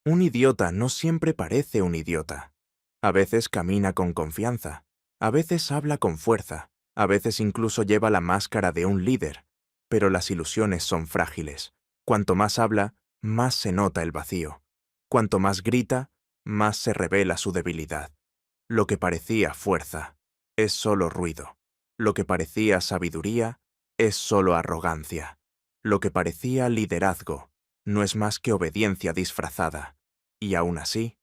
Un idiota no siempre parece un idiota. A veces camina con confianza, a veces habla con fuerza, a veces incluso lleva la máscara de un líder, pero las ilusiones son frágiles. Cuanto más habla, más se nota el vacío. Cuanto más grita, más se revela su debilidad. Lo que parecía fuerza es solo ruido. Lo que parecía sabiduría es solo arrogancia. Lo que parecía liderazgo no es más que obediencia disfrazada. Y aún así,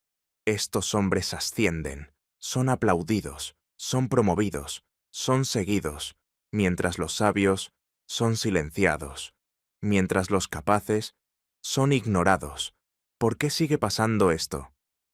estos hombres ascienden, son aplaudidos, son promovidos, son seguidos, mientras los sabios son silenciados, mientras los capaces son ignorados. ¿Por qué sigue pasando esto?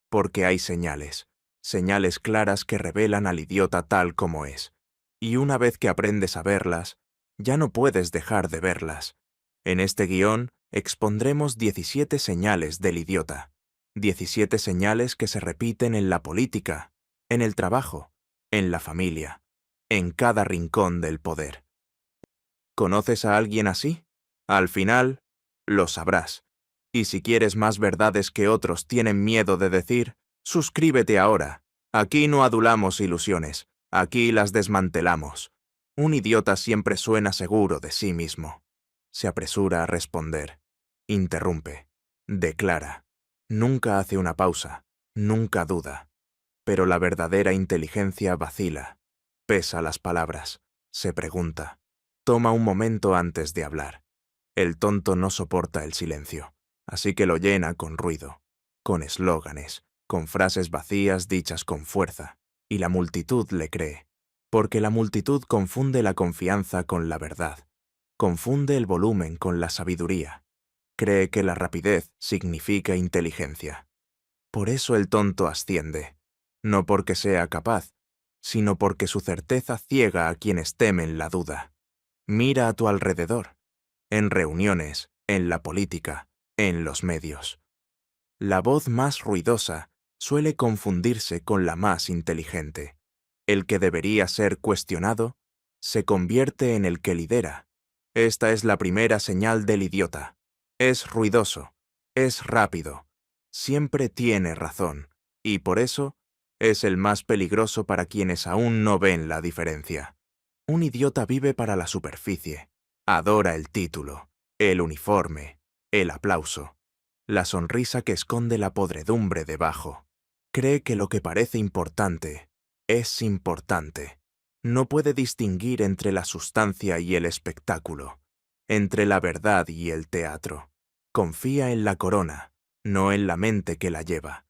Porque hay señales, señales claras que revelan al idiota tal como es. Y una vez que aprendes a verlas, ya no puedes dejar de verlas. En este guión expondremos 17 señales del idiota. 17 señales que se repiten en la política, en el trabajo, en la familia, en cada rincón del poder. ¿Conoces a alguien así? Al final, lo sabrás. Y si quieres más verdades que otros tienen miedo de decir, suscríbete ahora. Aquí no adulamos ilusiones, aquí las desmantelamos. Un idiota siempre suena seguro de sí mismo. Se apresura a responder, interrumpe, declara. Nunca hace una pausa, nunca duda. Pero la verdadera inteligencia vacila, pesa las palabras, se pregunta, toma un momento antes de hablar. El tonto no soporta el silencio, así que lo llena con ruido, con eslóganes, con frases vacías dichas con fuerza, y la multitud le cree, porque la multitud confunde la confianza con la verdad, confunde el volumen con la sabiduría. Cree que la rapidez significa inteligencia. Por eso el tonto asciende, no porque sea capaz, sino porque su certeza ciega a quienes temen la duda. Mira a tu alrededor, en reuniones, en la política, en los medios. La voz más ruidosa suele confundirse con la más inteligente. El que debería ser cuestionado se convierte en el que lidera. Esta es la primera señal del idiota. Es ruidoso, es rápido, siempre tiene razón, y por eso es el más peligroso para quienes aún no ven la diferencia. Un idiota vive para la superficie, adora el título, el uniforme, el aplauso, la sonrisa que esconde la podredumbre debajo. Cree que lo que parece importante es importante. No puede distinguir entre la sustancia y el espectáculo, entre la verdad y el teatro. Confía en la corona, no en la mente que la lleva.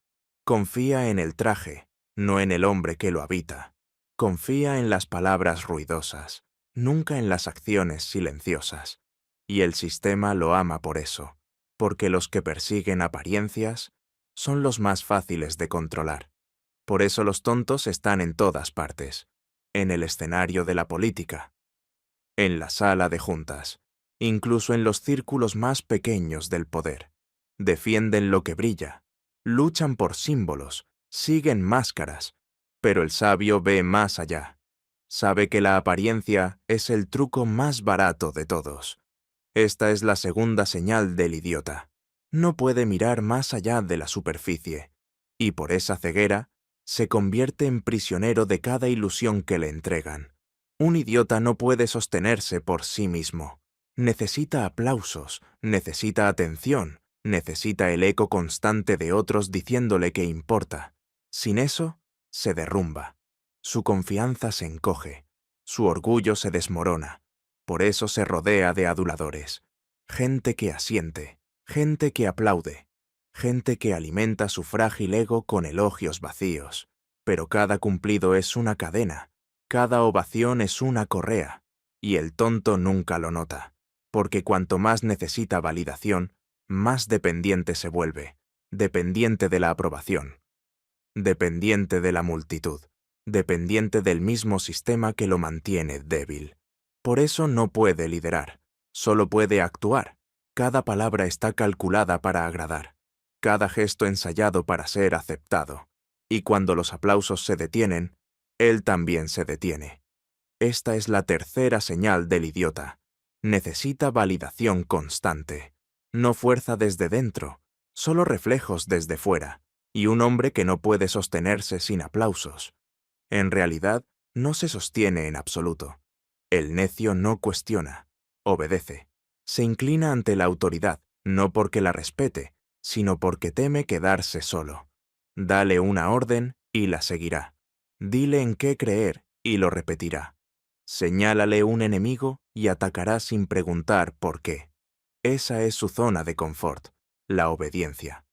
Confía en el traje, no en el hombre que lo habita. Confía en las palabras ruidosas, nunca en las acciones silenciosas. Y el sistema lo ama por eso, porque los que persiguen apariencias son los más fáciles de controlar. Por eso los tontos están en todas partes, en el escenario de la política, en la sala de juntas, incluso en los círculos más pequeños del poder. Defienden lo que brilla, luchan por símbolos, siguen máscaras, pero el sabio ve más allá. Sabe que la apariencia es el truco más barato de todos. Esta es la segunda señal del idiota. No puede mirar más allá de la superficie, y por esa ceguera se convierte en prisionero de cada ilusión que le entregan. Un idiota no puede sostenerse por sí mismo. Necesita aplausos, necesita atención, necesita el eco constante de otros diciéndole que importa. Sin eso, se derrumba. Su confianza se encoge, su orgullo se desmorona. Por eso se rodea de aduladores. Gente que asiente, gente que aplaude, gente que alimenta su frágil ego con elogios vacíos. Pero cada cumplido es una cadena, cada ovación es una correa, y el tonto nunca lo nota, porque cuanto más necesita validación, más dependiente se vuelve, dependiente de la aprobación, dependiente de la multitud, dependiente del mismo sistema que lo mantiene débil. Por eso no puede liderar, solo puede actuar. Cada palabra está calculada para agradar, cada gesto ensayado para ser aceptado. Y cuando los aplausos se detienen, él también se detiene. Esta es la tercera señal del idiota. Necesita validación constante. No fuerza desde dentro, solo reflejos desde fuera, y un hombre que no puede sostenerse sin aplausos. En realidad, no se sostiene en absoluto. El necio no cuestiona, obedece. Se inclina ante la autoridad, no porque la respete, sino porque teme quedarse solo. Dale una orden y la seguirá. Dile en qué creer y lo repetirá. Señálale un enemigo y atacará sin preguntar por qué. Esa es su zona de confort, la obediencia.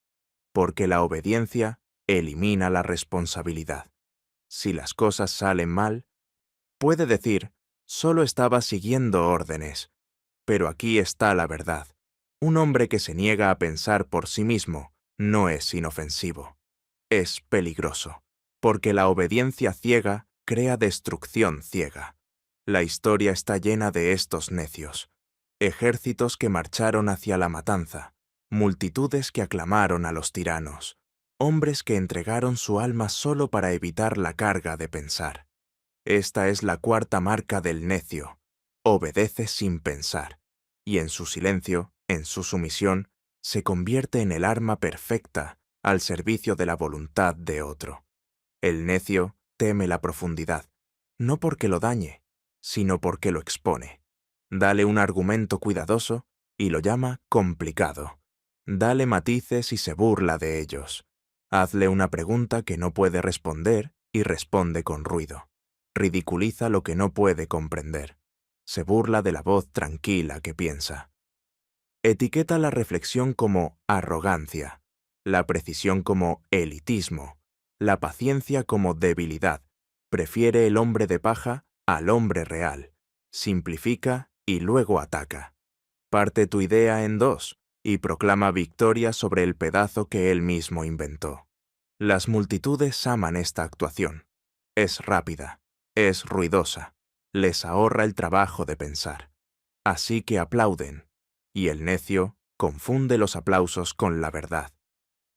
Porque la obediencia elimina la responsabilidad. Si las cosas salen mal, puede decir, solo estaba siguiendo órdenes. Pero aquí está la verdad. Un hombre que se niega a pensar por sí mismo no es inofensivo. Es peligroso, porque la obediencia ciega crea destrucción ciega. La historia está llena de estos necios. Ejércitos que marcharon hacia la matanza, multitudes que aclamaron a los tiranos, hombres que entregaron su alma solo para evitar la carga de pensar. Esta es la cuarta marca del necio. Obedece sin pensar, y en su silencio, en su sumisión, se convierte en el arma perfecta al servicio de la voluntad de otro. El necio teme la profundidad, no porque lo dañe, sino porque lo expone. Dale un argumento cuidadoso y lo llama complicado. Dale matices y se burla de ellos. Hazle una pregunta que no puede responder y responde con ruido. Ridiculiza lo que no puede comprender. Se burla de la voz tranquila que piensa. Etiqueta la reflexión como arrogancia, la precisión como elitismo, la paciencia como debilidad. Prefiere el hombre de paja al hombre real. Simplifica y luego ataca. Parte tu idea en dos y proclama victoria sobre el pedazo que él mismo inventó. Las multitudes aman esta actuación. Es rápida, es ruidosa, les ahorra el trabajo de pensar. Así que aplauden, y el necio confunde los aplausos con la verdad.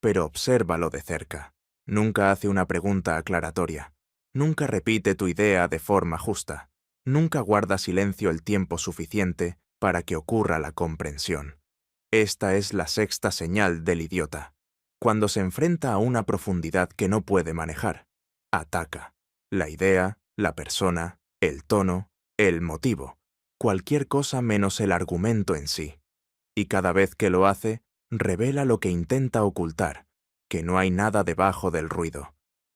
Pero obsérvalo de cerca. Nunca hace una pregunta aclaratoria. Nunca repite tu idea de forma justa. Nunca guarda silencio el tiempo suficiente para que ocurra la comprensión. Esta es la sexta señal del idiota. Cuando se enfrenta a una profundidad que no puede manejar, ataca. La idea, la persona, el tono, el motivo, cualquier cosa menos el argumento en sí. Y cada vez que lo hace, revela lo que intenta ocultar, que no hay nada debajo del ruido.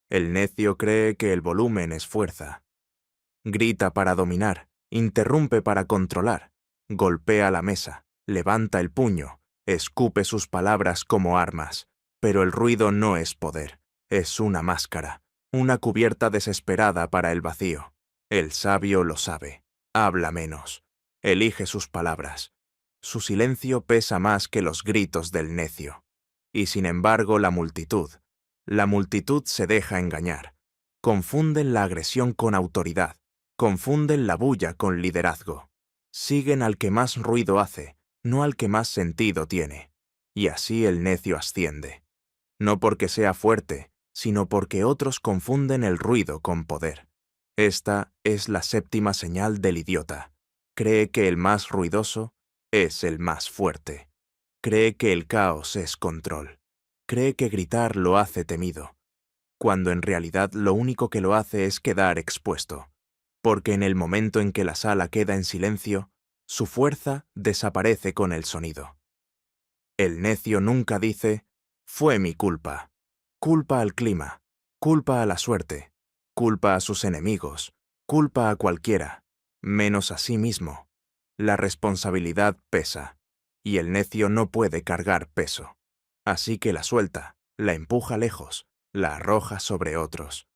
El necio cree que el volumen es fuerza. Grita para dominar, interrumpe para controlar, golpea la mesa, levanta el puño, escupe sus palabras como armas. Pero el ruido no es poder, es una máscara, una cubierta desesperada para el vacío. El sabio lo sabe, habla menos, elige sus palabras. Su silencio pesa más que los gritos del necio. Y sin embargo la multitud se deja engañar. Confunden la agresión con autoridad, confunden la bulla con liderazgo. Siguen al que más ruido hace, no al que más sentido tiene. Y así el necio asciende. No porque sea fuerte, sino porque otros confunden el ruido con poder. Esta es la séptima señal del idiota. Cree que el más ruidoso es el más fuerte. Cree que el caos es control. Cree que gritar lo hace temido, cuando en realidad lo único que lo hace es quedar expuesto, porque en el momento en que la sala queda en silencio, su fuerza desaparece con el sonido. El necio nunca dice, fue mi culpa. Culpa al clima, culpa a la suerte, culpa a sus enemigos, culpa a cualquiera, menos a sí mismo. La responsabilidad pesa, y el necio no puede cargar peso. Así que la suelta, la empuja lejos, la arroja sobre otros.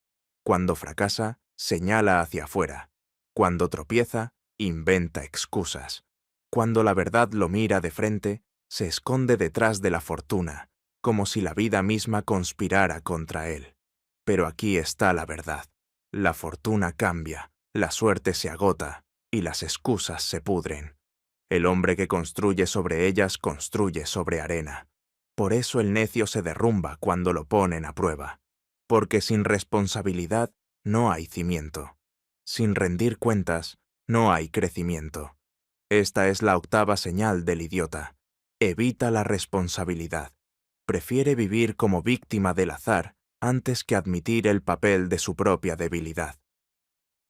Cuando fracasa, señala hacia afuera. Cuando tropieza, inventa excusas. Cuando la verdad lo mira de frente, se esconde detrás de la fortuna, como si la vida misma conspirara contra él. Pero aquí está la verdad. La fortuna cambia, la suerte se agota, y las excusas se pudren. El hombre que construye sobre ellas construye sobre arena. Por eso el necio se derrumba cuando lo ponen a prueba. Porque sin responsabilidad no hay cimiento. Sin rendir cuentas no hay crecimiento. Esta es la octava señal del idiota. Evita la responsabilidad. Prefiere vivir como víctima del azar antes que admitir el papel de su propia debilidad.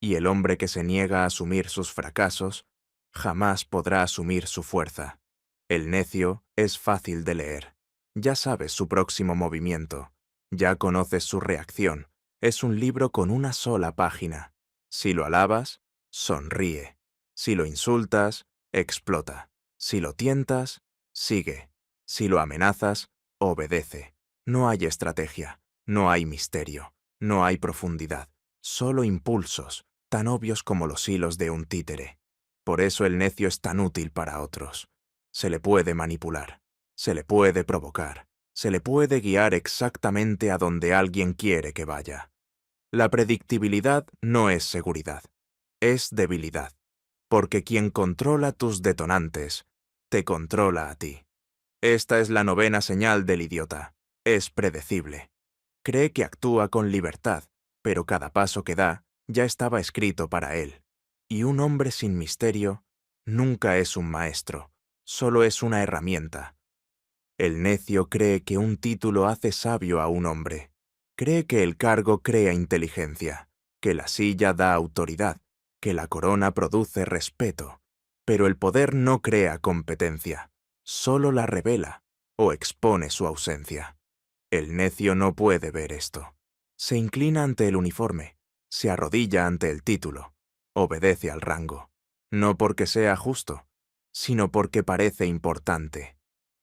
Y el hombre que se niega a asumir sus fracasos jamás podrá asumir su fuerza. El necio es fácil de leer. Ya sabes su próximo movimiento. Ya conoces su reacción. Es un libro con una sola página. Si lo alabas, sonríe. Si lo insultas, explota. Si lo tientas, sigue. Si lo amenazas, obedece. No hay estrategia, no hay misterio, no hay profundidad, solo impulsos, tan obvios como los hilos de un títere. Por eso el necio es tan útil para otros. Se le puede manipular, se le puede provocar, se le puede guiar exactamente a donde alguien quiere que vaya. La predictibilidad no es seguridad, es debilidad, porque quien controla tus detonantes, te controla a ti. Esta es la novena señal del idiota. Es predecible. Cree que actúa con libertad, pero cada paso que da ya estaba escrito para él. Y un hombre sin misterio nunca es un maestro, solo es una herramienta. El necio cree que un título hace sabio a un hombre. Cree que el cargo crea inteligencia, que la silla da autoridad, que la corona produce respeto. Pero el poder no crea competencia, solo la revela o expone su ausencia. El necio no puede ver esto. Se inclina ante el uniforme, se arrodilla ante el título, obedece al rango, no porque sea justo, sino porque parece importante.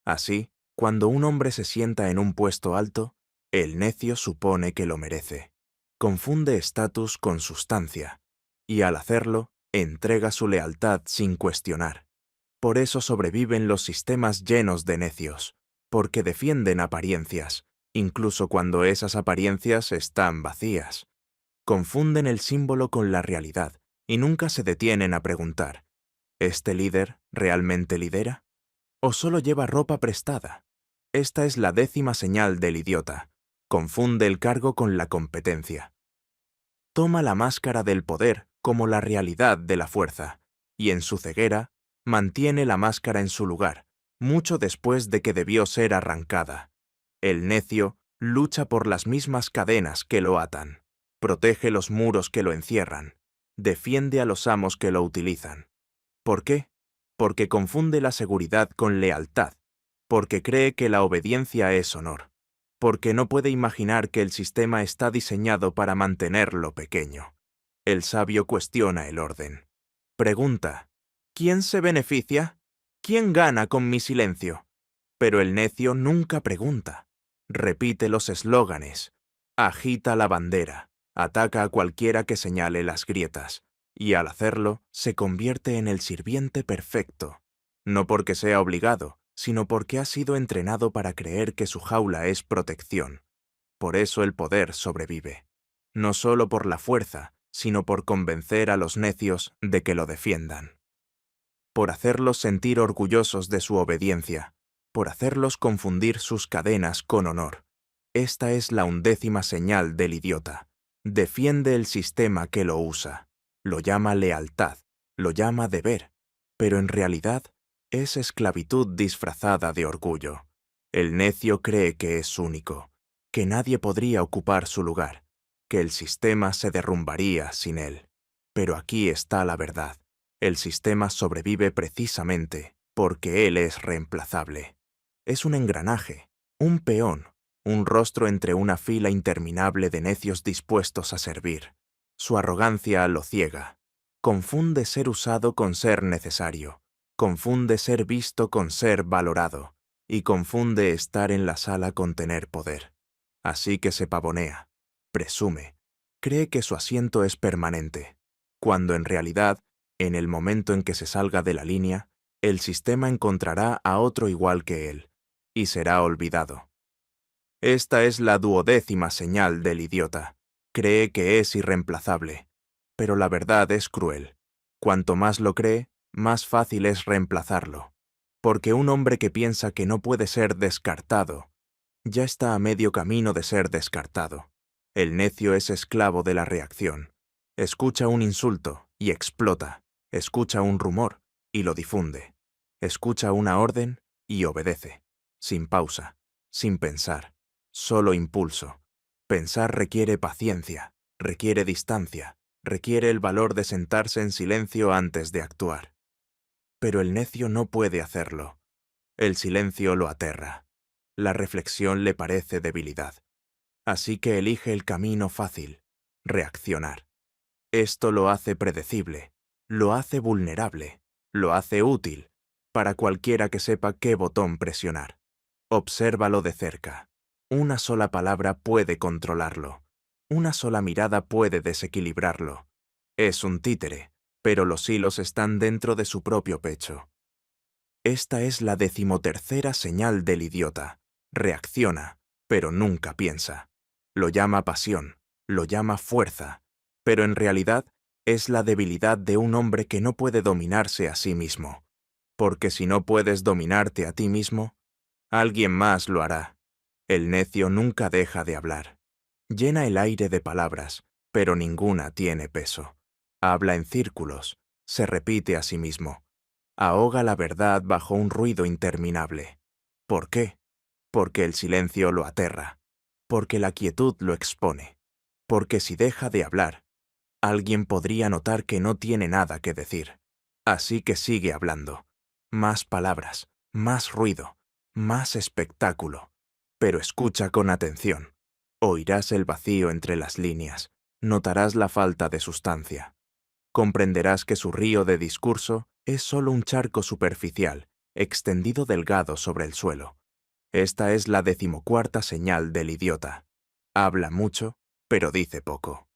Así, cuando un hombre se sienta en un puesto alto, el necio supone que lo merece. Confunde estatus con sustancia, y al hacerlo, entrega su lealtad sin cuestionar. Por eso sobreviven los sistemas llenos de necios, porque defienden apariencias, incluso cuando esas apariencias están vacías. Confunden el símbolo con la realidad y nunca se detienen a preguntar, ¿este líder realmente lidera? ¿O solo lleva ropa prestada? Esta es la 10ª señal del idiota. Confunde el cargo con la competencia. Toma la máscara del poder como la realidad de la fuerza, y en su ceguera mantiene la máscara en su lugar, mucho después de que debió ser arrancada. El necio lucha por las mismas cadenas que lo atan, protege los muros que lo encierran, defiende a los amos que lo utilizan. ¿Por qué? Porque confunde la seguridad con lealtad, porque cree que la obediencia es honor, porque no puede imaginar que el sistema está diseñado para mantenerlo pequeño. El sabio cuestiona el orden. Pregunta, ¿quién se beneficia? ¿Quién gana con mi silencio? Pero el necio nunca pregunta. Repite los eslóganes, agita la bandera, ataca a cualquiera que señale las grietas, y al hacerlo se convierte en el sirviente perfecto, no porque sea obligado, sino porque ha sido entrenado para creer que su jaula es protección. Por eso el poder sobrevive, no solo por la fuerza, sino por convencer a los necios de que lo defiendan. Por hacerlos sentir orgullosos de su obediencia, por hacerlos confundir sus cadenas con honor. Esta es la 11ª señal del idiota. Defiende el sistema que lo usa. Lo llama lealtad, lo llama deber, pero en realidad es esclavitud disfrazada de orgullo. El necio cree que es único, que nadie podría ocupar su lugar, que el sistema se derrumbaría sin él. Pero aquí está la verdad. El sistema sobrevive precisamente porque él es reemplazable. Es un engranaje, un peón, un rostro entre una fila interminable de necios dispuestos a servir. Su arrogancia lo ciega. Confunde ser usado con ser necesario. Confunde ser visto con ser valorado. Y confunde estar en la sala con tener poder. Así que se pavonea, presume, cree que su asiento es permanente, cuando en realidad, en el momento en que se salga de la línea, el sistema encontrará a otro igual que él, y será olvidado. Esta es la 12ª señal del idiota. Cree que es irreemplazable, pero la verdad es cruel. Cuanto más lo cree, más fácil es reemplazarlo, porque un hombre que piensa que no puede ser descartado, ya está a medio camino de ser descartado. El necio es esclavo de la reacción. Escucha un insulto y explota. Escucha un rumor y lo difunde. Escucha una orden y obedece, sin pausa, sin pensar, solo impulso. Pensar requiere paciencia, requiere distancia, requiere el valor de sentarse en silencio antes de actuar. Pero el necio no puede hacerlo. El silencio lo aterra. La reflexión le parece debilidad. Así que elige el camino fácil, reaccionar. Esto lo hace predecible, lo hace vulnerable, lo hace útil, para cualquiera que sepa qué botón presionar. Obsérvalo de cerca. Una sola palabra puede controlarlo. Una sola mirada puede desequilibrarlo. Es un títere, pero los hilos están dentro de su propio pecho. Esta es la 13ª señal del idiota. Reacciona, pero nunca piensa. Lo llama pasión, lo llama fuerza, pero en realidad es la debilidad de un hombre que no puede dominarse a sí mismo. Porque si no puedes dominarte a ti mismo, alguien más lo hará. El necio nunca deja de hablar. Llena el aire de palabras, pero ninguna tiene peso. Habla en círculos, se repite a sí mismo. Ahoga la verdad bajo un ruido interminable. ¿Por qué? Porque el silencio lo aterra. Porque la quietud lo expone. Porque si deja de hablar, alguien podría notar que no tiene nada que decir. Así que sigue hablando. Más palabras, más ruido, más espectáculo. Pero escucha con atención. Oirás el vacío entre las líneas. Notarás la falta de sustancia. Comprenderás que su río de discurso es solo un charco superficial, extendido delgado sobre el suelo. Esta es la 14ª señal del idiota. Habla mucho, pero dice poco.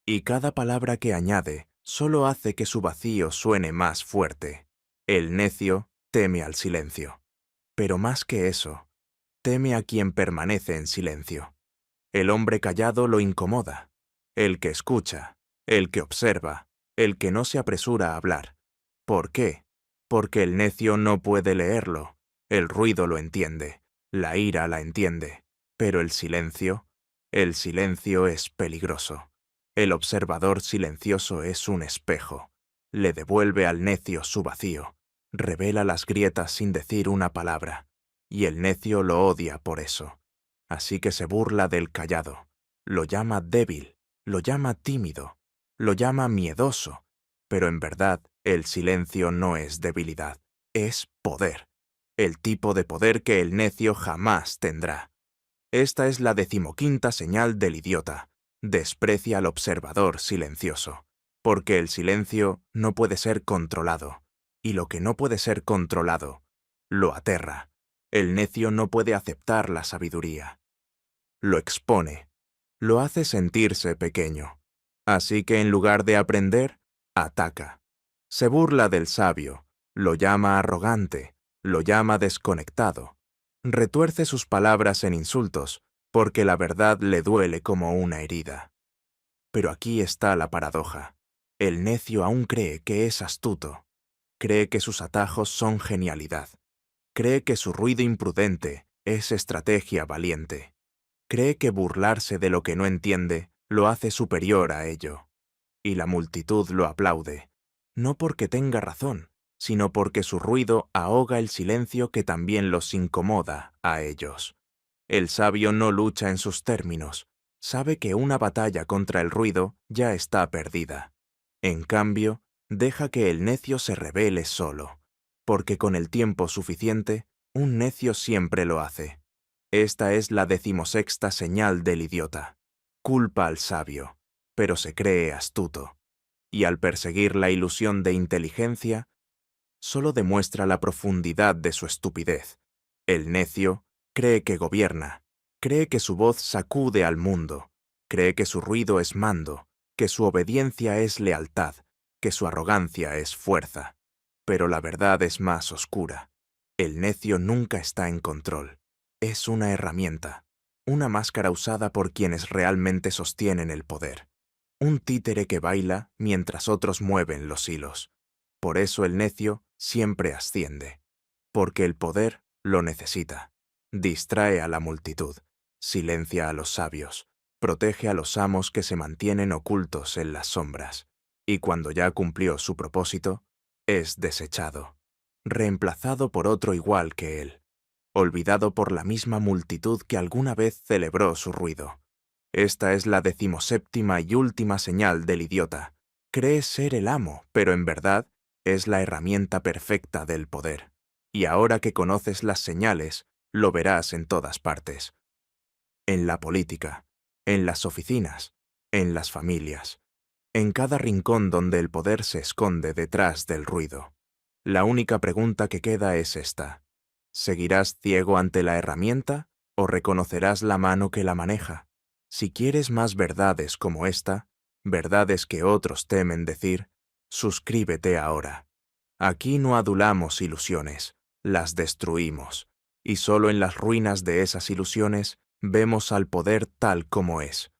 Y cada palabra que añade solo hace que su vacío suene más fuerte. El necio teme al silencio. Pero más que eso, teme a quien permanece en silencio. El hombre callado lo incomoda. El que escucha, el que observa, el que no se apresura a hablar. ¿Por qué? Porque el necio no puede leerlo. El ruido lo entiende, la ira la entiende, pero el silencio es peligroso. El observador silencioso es un espejo. Le devuelve al necio su vacío, revela las grietas sin decir una palabra, y el necio lo odia por eso. Así que se burla del callado, lo llama débil, lo llama tímido, lo llama miedoso, pero en verdad el silencio no es debilidad, es poder, el tipo de poder que el necio jamás tendrá. Esta es la 15ª señal del idiota. Desprecia al observador silencioso, porque el silencio no puede ser controlado, y lo que no puede ser controlado, lo aterra. El necio no puede aceptar la sabiduría. Lo expone, lo hace sentirse pequeño. Así que en lugar de aprender, ataca. Se burla del sabio, lo llama arrogante, lo llama desconectado. Retuerce sus palabras en insultos, porque la verdad le duele como una herida. Pero aquí está la paradoja. El necio aún cree que es astuto. Cree que sus atajos son genialidad. Cree que su ruido imprudente es estrategia valiente. Cree que burlarse de lo que no entiende lo hace superior a ello. Y la multitud lo aplaude, no porque tenga razón, sino porque su ruido ahoga el silencio que también los incomoda a ellos. El sabio no lucha en sus términos, sabe que una batalla contra el ruido ya está perdida. En cambio, deja que el necio se rebele solo, porque con el tiempo suficiente, un necio siempre lo hace. Esta es la 16ª señal del idiota. Culpa al sabio, pero se cree astuto. Y al perseguir la ilusión de inteligencia, solo demuestra la profundidad de su estupidez. El necio cree que gobierna, cree que su voz sacude al mundo, cree que su ruido es mando, que su obediencia es lealtad, que su arrogancia es fuerza. Pero la verdad es más oscura. El necio nunca está en control. Es una herramienta, una máscara usada por quienes realmente sostienen el poder. Un títere que baila mientras otros mueven los hilos. Por eso el necio siempre asciende, porque el poder lo necesita. Distrae a la multitud, silencia a los sabios, protege a los amos que se mantienen ocultos en las sombras, y cuando ya cumplió su propósito, es desechado, reemplazado por otro igual que él. olvidado por la misma multitud que alguna vez celebró su ruido. Esta es la 17ª y última señal del idiota. Cree ser el amo, pero en verdad es la herramienta perfecta del poder. Y ahora que conoces las señales, lo verás en todas partes. En la política, en las oficinas, en las familias, en cada rincón donde el poder se esconde detrás del ruido. La única pregunta que queda es esta: ¿seguirás ciego ante la herramienta o reconocerás la mano que la maneja? Si quieres más verdades como esta, verdades que otros temen decir, suscríbete ahora. Aquí no adulamos ilusiones, las destruimos, y solo en las ruinas de esas ilusiones vemos al poder tal como es,